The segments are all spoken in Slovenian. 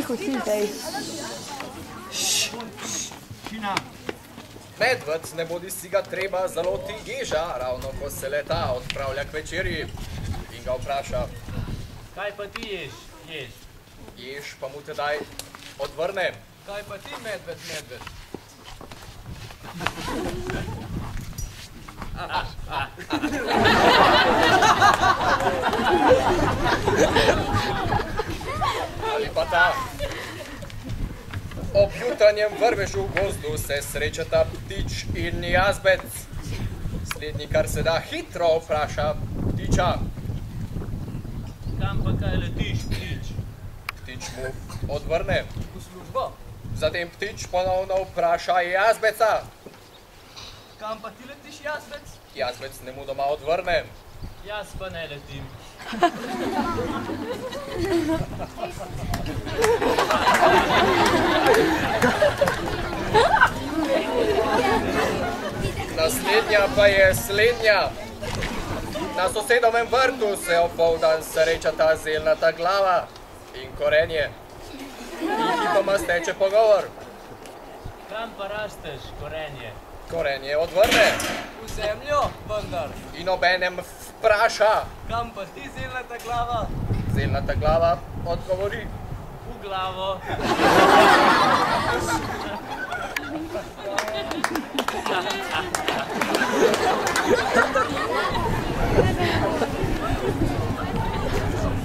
tiho si zdaj. Medved, ne bodi si ga treba zaloti ježa, ravno ko se leta odpravlja k večerji in ga vpraša. Kaj pa ti jež? Jež pa mu tedaj odvrne. Kaj pa ti, medved? Ali pa ta. Ob jutranjem vrvežu v gozdu se srečata ptič in jazbec. Slednji kar se da hitro vpraša ptiča. Kam pa kaj letiš, ptič? Ptič mu odvrne. V službo? Zatem ptič ponovno vpraša jazbeca. Kam pa ti letiš, jazbec? Jazbec nemudoma odvrne. Jaz pa ne letim. Naslednja pa je slednja. Na sosedovem vrtu se opoldan srečata zelnata glava in korenje. In hitoma steče pogovor. Kam pa rasteš, korenje? Korenje odvrne. V zemljo, vendar. In obenem vpraša. Kam pa ti, zelnata glava? Zelnata glava odgovori. V glavo.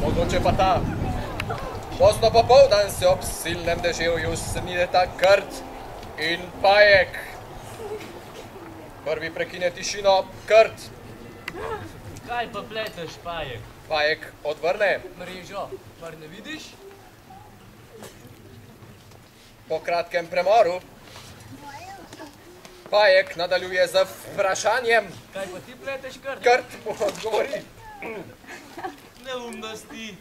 Mogoče pa ta. Pozno popoldan se ob silnem deževju snideta Krt in Pajek. Prvi prekine tišino Krt. Kaj pa pleteš, Pajek? Pajek odvrne. Mrežo, mar ne vidiš? Po kratkem premoru Pajek nadaljuje z vprašanjem. Kaj pa ti pleteš, Krt? Krt mu odgovori. Neumnosti.